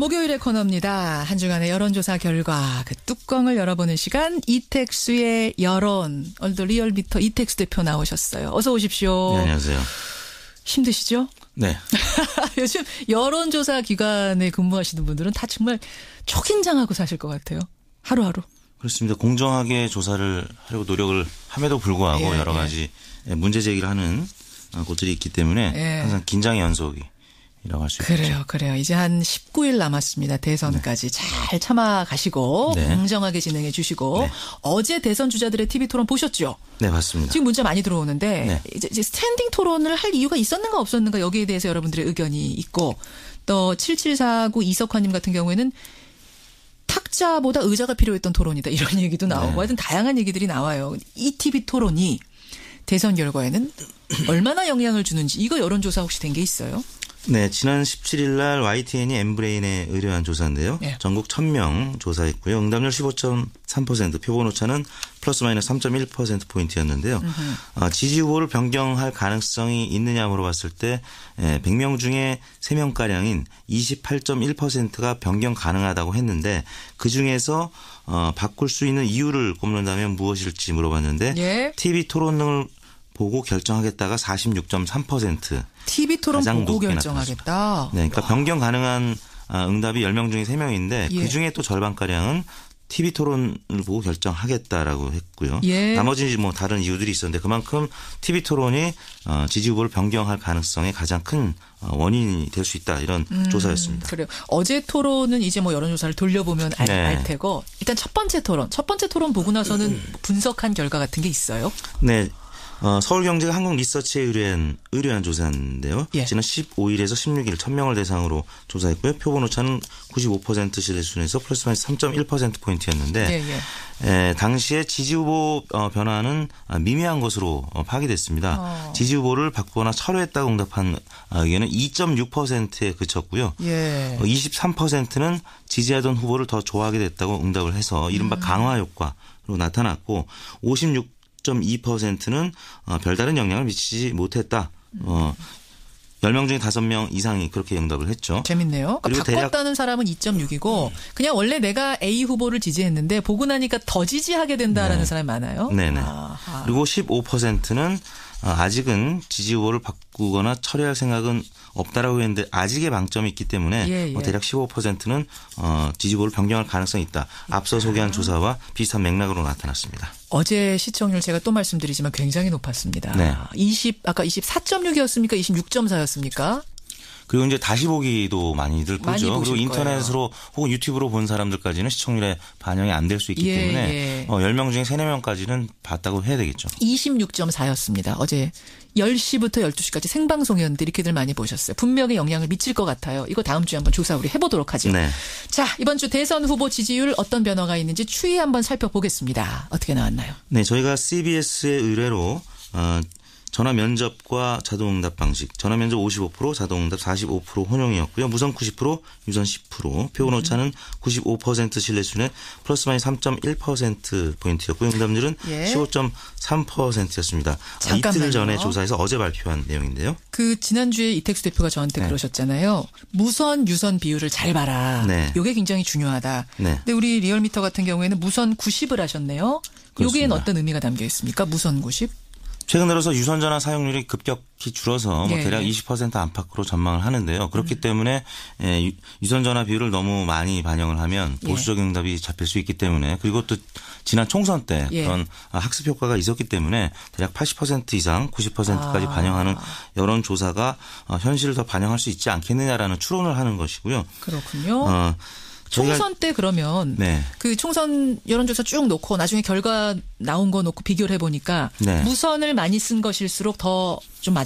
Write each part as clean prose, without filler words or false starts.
목요일의 코너입니다. 한 주간의 여론조사 결과 그 뚜껑을 열어보는 시간 이택수의 여론. 오늘도 리얼미터 이택수 대표 나오셨어요. 어서 오십시오. 네, 안녕하세요. 힘드시죠? 네. 요즘 여론조사 기관에 근무하시는 분들은 다 정말 초긴장하고 사실 것 같아요. 하루하루. 그렇습니다. 공정하게 조사를 하려고 노력을 함에도 불구하고 여러 가지 문제 제기를 하는 곳들이 있기 때문에 항상 긴장의 연속이라고 할 수 있죠. 그래요. 이제 한 19일 남았습니다. 대선까지 잘 참아가시고 공정하게 진행해 주시고 어제 대선 주자들의 TV 토론 보셨죠? 네, 맞습니다. 지금 문자 많이 들어오는데 이제 스탠딩 토론을 할 이유가 있었는가 없었는가 여기에 대해서 여러분들의 의견이 있고 또 7749 이석환님 같은 경우에는 탁자보다 의자가 필요했던 토론이다 이런 얘기도 나오고 하여튼 다양한 얘기들이 나와요. 이 TV 토론이 대선 결과에는 얼마나 영향을 주는지 이거 여론조사 혹시 된 게 있어요? 네, 지난 17일 날 YTN이 엠브레인에 의뢰한 조사인데요. 전국 1000명 조사했고요. 응답률 15.3%, 표본 오차는 플러스 마이너스 3.1%포인트였는데요. 지지 후보를 변경할 가능성이 있느냐 물어봤을 때 100명 중에 3명가량인 28.1%가 변경 가능하다고 했는데 그중에서 바꿀 수 있는 이유를 꼽는다면 무엇일지 물어봤는데 TV 토론 등을 보고 결정하겠다가 46.3%. TV 토론 보고 결정하겠다. 네, 그러니까 변경 가능한 응답이 10명 중에 3명인데 그중에 또 절반가량은 TV 토론을 보고 결정하겠다라고 했고요. 나머지 뭐 다른 이유들이 있었는데 그만큼 TV 토론이 지지 후보를 변경할 가능성에 가장 큰 원인이 될 수 있다 이런 조사였습니다. 그래요. 어제 토론은 이제 뭐 여론조사를 돌려보면 알 테고 일단 첫 번째 토론 보고 나서는 분석한 결과 같은 게 있어요? 네. 서울경제가 한국리서치에 의뢰한 조사인데요. 지난 15일에서 16일 1000명을 대상으로 조사했고요. 표본 오차는 95% 신뢰 수준에서 플러스 마이너스 3.1%포인트였는데 당시에 지지 후보 변화는 미미한 것으로 파악됐습니다. 지지 후보를 바꾸거나 철회했다고 응답한 의견은 2.6%에 그쳤고요. 23%는 지지하던 후보를 더 좋아하게 됐다고 응답을 해서 이른바 강화 효과로 나타났고 2%는 별다른 영향을 미치지 못했다. 10명 중에 5명 이상이 그렇게 응답을 했죠. 재밌네요. 그리고 바꿨다는 사람은 2.6이고 그냥 원래 내가 A 후보를 지지했는데 보고 나니까 더 지지하게 된다라는 사람이 많아요. 네네. 그리고 15%는 아직은 지지 후보를 바꾸거나 철회할 생각은 없다라고 했는데 아직의 방점이 있기 때문에 대략 15%는 지지 후보를 변경할 가능성이 있다. 앞서 소개한 조사와 비슷한 맥락으로 나타났습니다. 어제 시청률 제가 또 말씀드리지만 굉장히 높았습니다. 아까 24.6이었습니까? 26.4였습니까? 그리고 이제 다시 보기도 많이들 보죠. 그리고 인터넷으로 혹은 유튜브로 본 사람들까지는 시청률에 반영이 안 될 수 있기 때문에 10명 중에 3, 4명까지는 봤다고 해야 되겠죠. 26.4였습니다. 어제 10시부터 12시까지 생방송이었는데 이렇게들 많이 보셨어요. 분명히 영향을 미칠 것 같아요. 이거 다음 주에 한번 조사 우리 해보도록 하죠. 자, 이번 주 대선 후보 지지율 어떤 변화가 있는지 추이 한번 살펴보겠습니다. 어떻게 나왔나요? 네, 저희가 CBS의 의뢰로 전화 면접과 자동응답 방식. 전화 면접 55%, 자동응답 45% 혼용이었고요. 무선 90%, 유선 10%, 표본 오차는 95% 신뢰 수준에 플러스 마이너스 3.1%포인트였고요. 응답률은 15.3%였습니다. 이틀 전에 조사해서 어제 발표한 내용인데요. 그 지난주에 이택수 대표가 저한테 그러셨잖아요. 무선, 유선 비율을 잘 봐라. 이게 굉장히 중요하다. 근데 우리 리얼미터 같은 경우에는 무선 90을 하셨네요. 여기엔 어떤 의미가 담겨 있습니까? 무선 90? 최근 들어서 유선전화 사용률이 급격히 줄어서 대략 20% 안팎으로 전망을 하는데요. 그렇기 때문에 유선전화 비율을 너무 많이 반영을 하면 보수적 응답이 잡힐 수 있기 때문에 그리고 또 지난 총선 때 그런 학습 효과가 있었기 때문에 대략 80% 이상 90%까지 반영하는 여론조사가 현실을 더 반영할 수 있지 않겠느냐라는 추론을 하는 것이고요. 그렇군요. 총선 때 그러면 그 총선 여론조사 쭉 놓고 나중에 결과 나온 거 놓고 비교를 해보니까 무선을 많이 쓴 것일수록 더 좀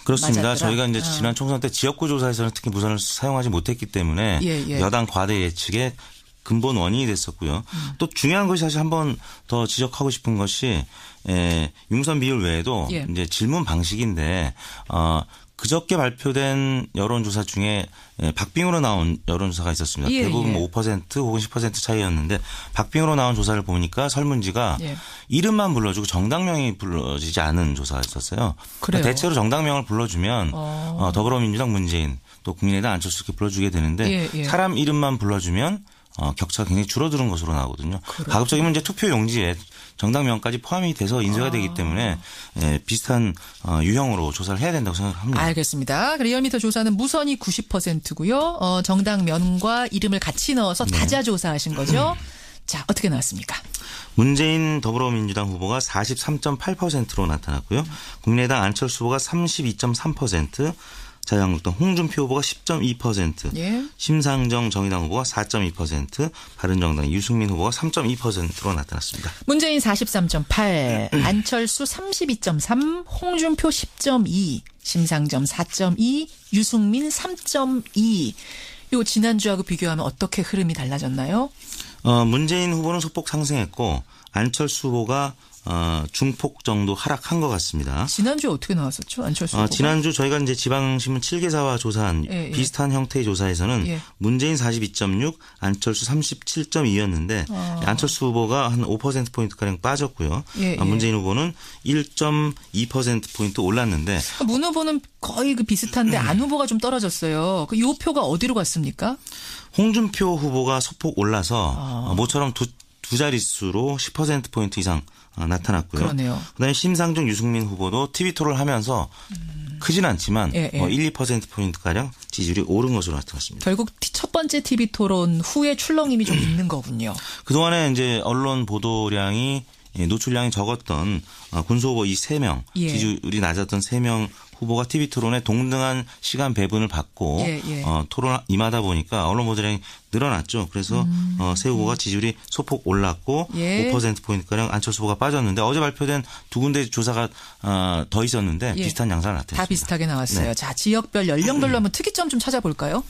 그렇습니다. 맞았더라. 저희가 이제 지난 총선 때 지역구 조사에서는 특히 무선을 사용하지 못했기 때문에 여당 과대 예측에 근본 원인이 됐었고요. 또 중요한 것이 사실 한번 더 지적하고 싶은 것이 유무선 비율 외에도 이제 질문 방식인데 그저께 발표된 여론조사 중에 박빙으로 나온 여론조사가 있었습니다. 예, 대부분 예. 5% 혹은 10% 차이였는데 박빙으로 나온 조사를 보니까 설문지가 예. 이름만 불러주고 정당명이 불러지지 않은 조사였었어요. 그래요? 대체로 정당명을 불러주면 더불어민주당 문재인 또 국민의당 안철수 이렇게 불러주게 되는데 예, 예. 사람 이름만 불러주면 격차가 굉장히 줄어드는 것으로 나오거든요. 그렇군요. 가급적이면 이제 투표 용지에 정당명까지 포함이 돼서 인쇄가 되기 때문에 비슷한 유형으로 조사를 해야 된다고 생각합니다. 알겠습니다. 리얼미터 조사는 무선이 90%고요. 정당면과 이름을 같이 넣어서 다자 조사하신 거죠. 자, 어떻게 나왔습니까? 문재인 더불어민주당 후보가 43.8%로 나타났고요. 국민의당 안철수 후보가 32.3%, 자유한국당 홍준표 후보가 10.2%, 예. 심상정 정의당 후보가 4.2%, 바른정당 유승민 후보가 3.2%로 나타났습니다. 문재인 43.8, 안철수 32.3, 홍준표 10.2, 심상정 4.2, 유승민 3.2. 요 지난주하고 비교하면 어떻게 흐름이 달라졌나요? 문재인 후보는 소폭 상승했고 안철수 후보가 중폭 정도 하락한 것 같습니다. 지난주에 어떻게 나왔었죠? 안철수 후보가? 지난주 저희가 이제 지방신문 7개사와 조사한 비슷한 형태의 조사에서는 문재인 42.6, 안철수 37.2였는데 안철수 후보가 한 5%포인트가량 빠졌고요. 문재인 후보는 1.2%포인트 올랐는데. 문 후보는 거의 그 비슷한데 안 후보가 좀 떨어졌어요. 그 요 표가 어디로 갔습니까? 홍준표 후보가 소폭 올라서 모처럼 두 자릿수로 10%포인트 이상 나타났고요. 그러네요. 그다음에 심상정 유승민 후보도 TV 토론을 하면서 크진 않지만 1, 2%포인트가량 지지율이 오른 것으로 나타났습니다. 결국 첫 번째 TV 토론 후에 출렁임이 좀 있는 거군요. 그동안에 이제 언론 보도량이 노출량이 적었던 군수 후보 이 3명, 지지율이 낮았던 3명 후보가 TV 토론에 동등한 시간 배분을 받고 토론 임하다 보니까 언론 보도량이 늘어났죠. 그래서 새 후보가 지지율이 소폭 올랐고 5%포인트가량 안철수 후보가 빠졌는데 어제 발표된 두 군데 조사가 더 있었는데 비슷한 양상을 나타냈습니다. 다 비슷하게 나왔어요. 네. 자, 지역별 연령별로 한번 특이점 좀 찾아볼까요?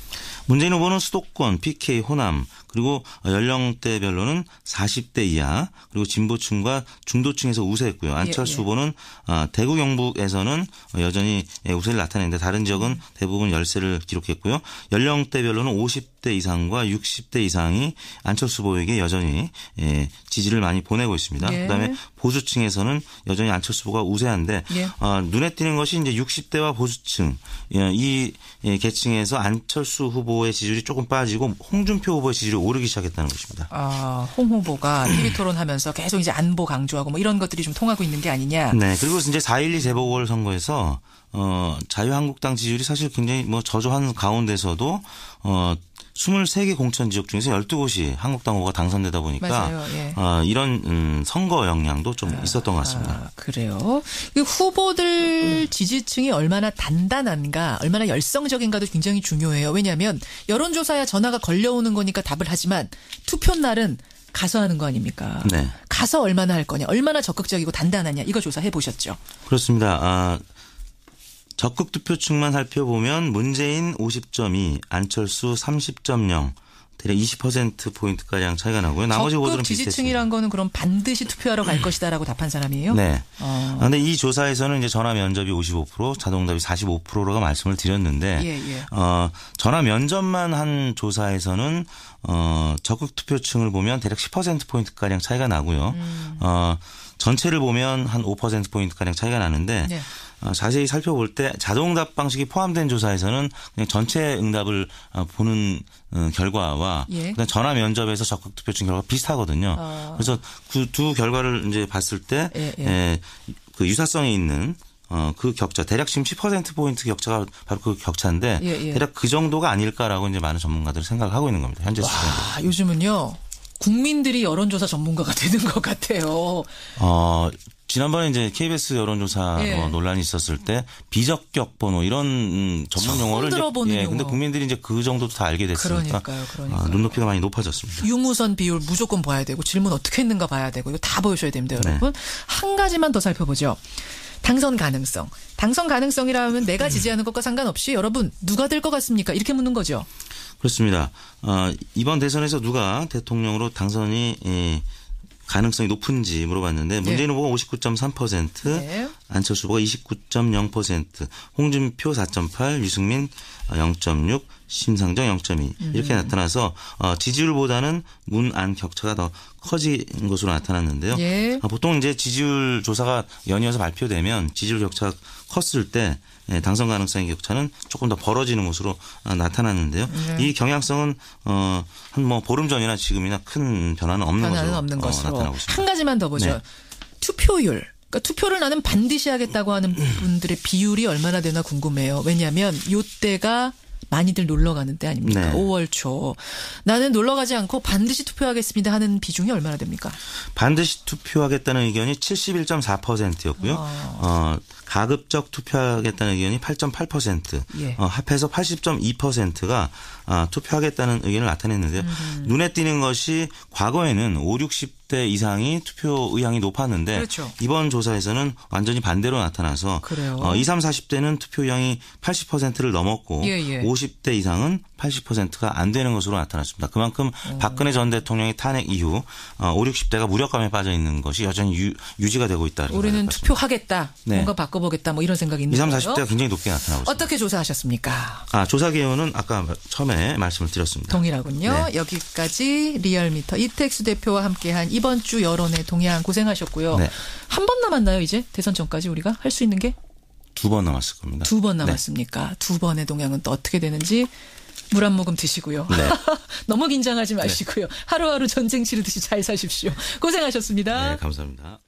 문재인 후보는 수도권, PK, 호남 그리고 연령대별로는 40대 이하 그리고 진보층과 중도층에서 우세했고요. 안철수 후보는 대구 경북에서는 여전히 우세를 나타내는데 다른 지역은 대부분 열세를 기록했고요. 연령대별로는 50대 이상과 60대 이상이 안철수 후보에게 여전히 지지를 많이 보내고 있습니다. 그다음에 보수층에서는 여전히 안철수 후보가 우세한데 눈에 띄는 것이 이제 60대와 보수층 이 계층에서 안철수 후보의 지지율이 조금 빠지고 홍준표 후보의 지지율이 오르기 시작했다는 것입니다. 홍 후보가 TV 토론하면서 계속 이제 안보 강조하고 뭐 이런 것들이 좀 통하고 있는 게 아니냐. 네. 그리고 이제 4.12 재보궐선거에서 자유한국당 지지율이 사실 굉장히 뭐 저조한 가운데서도 23개 공천 지역 중에서 12곳이 한국당 후보가 당선되다 보니까 이런 선거 영향도 좀 있었던 것 같습니다. 그래요. 후보들 지지층이 얼마나 단단한가, 얼마나 열성적인가도 굉장히 중요해요. 왜냐하면 여론조사야 전화가 걸려오는 거니까 답을 하지만 투표 날은 가서 하는 거 아닙니까? 네. 가서 얼마나 할 거냐, 얼마나 적극적이고 단단하냐 이거 조사해 보셨죠? 그렇습니다. 적극 투표층만 살펴보면 문재인 50.2, 안철수 30.0, 대략 20%포인트가량 차이가 나고요. 나머지 후보들은 비슷했습니다. 적극 지지층이란 거는 그럼 반드시 투표하러 갈 것이다라고 답한 사람이에요? 네. 그런데 이 조사에서는 이제 전화 면접이 55%, 자동답이 45%가 말씀을 드렸는데 전화 면접만 한 조사에서는 적극 투표층을 보면 대략 10%포인트가량 차이가 나고요. 전체를 보면 한 5%포인트가량 차이가 나는데 자세히 살펴볼 때 자동답 방식이 포함된 조사에서는 그냥 전체 응답을 보는 결과와 그다음 전화 면접에서 적극 투표층 결과가 비슷하거든요. 그래서 그 두 결과를 이제 봤을 때 그 유사성이 있는 그 격차 대략 지금 10%포인트 격차가 바로 그 격차인데 대략 그 정도가 아닐까라고 이제 많은 전문가들이 생각을 하고 있는 겁니다. 현재 수준으로. 요즘은요. 국민들이 여론조사 전문가가 되는 것 같아요. 지난번에 이제 KBS 여론조사 논란이 있었을 때 비적격 번호 이런 전문 용어를 들어보는 근데 국민들이 이제 그 정도도 다 알게 됐으니까 그러니까요. 눈높이가 많이 높아졌습니다. 유무선 비율 무조건 봐야 되고 질문 어떻게 했는가 봐야 되고 이거 다 보여줘야 됩니다, 여러분. 한 가지만 더 살펴보죠. 당선 가능성. 당선 가능성이라면 내가 지지하는 것과 상관없이 여러분 누가 될 것 같습니까? 이렇게 묻는 거죠. 그렇습니다. 이번 대선에서 누가 대통령으로 당선이 가능성이 높은지 물어봤는데 문재인 후보가 59.3%, 안철수 후보가 29.0%, 홍준표 4.8, 유승민 0.6, 심상정 0.2 이렇게 나타나서 지지율보다는 문안 격차가 더 커진 것으로 나타났는데요. 예. 보통 이제 지지율 조사가 연이어서 발표되면 지지율 격차가 컸을 때 당선 가능성의 격차는 조금 더 벌어지는 것으로 나타났는데요. 이 경향성은 한 뭐 보름 전이나 지금이나 큰 변화는 없는 것으로 나타나고 있습니다. 한 가지만 더 보죠. 네. 투표율. 그러니까 투표를 나는 반드시 하겠다고 하는 분들의 비율이 얼마나 되나 궁금해요. 왜냐하면 이때가 많이들 놀러 가는 때 아닙니까? 네. 5월 초. 나는 놀러 가지 않고 반드시 투표하겠습니다 하는 비중이 얼마나 됩니까? 반드시 투표하겠다는 의견이 71.4%였고요. 가급적 투표하겠다는 의견이 8.8%. 예. 합해서 80.2%가 투표하겠다는 의견을 나타냈는데요. 눈에 띄는 것이 과거에는 5, 60대 이상이 투표 의향이 높았는데 그렇죠. 이번 조사에서는 완전히 반대로 나타나서 그래요. 20, 30, 40대는 투표 의향이 80%를 넘었고 50대 이상은 80%가 안 되는 것으로 나타났습니다. 그만큼 박근혜 전 대통령의 탄핵 이후 5, 60대가 무력감에 빠져 있는 것이 여전히 유지가 되고 있다는 우리는 투표하겠다. 네. 뭔가 바꿔보겠다. 뭐 이런 생각이 있는 20, 거예요. 30대가 굉장히 높게 나타나고 있습니다. 어떻게 조사하셨습니까? 조사 개요는 아까 처음에 말씀을 드렸습니다. 동일하군요. 네. 여기까지 리얼미터 이택수 대표와 함께한 이번 주 여론의 동향 고생하셨고요. 네. 한 번 남았나요 이제 대선 전까지 우리가 할 수 있는 게? 2번 남았을 겁니다. 2번 남았습니까? 네. 2번의 동향은 또 어떻게 되는지 물 한 모금 드시고요. 네. 너무 긴장하지 마시고요. 하루하루 전쟁 치르듯이 잘 사십시오. 고생하셨습니다. 네, 감사합니다.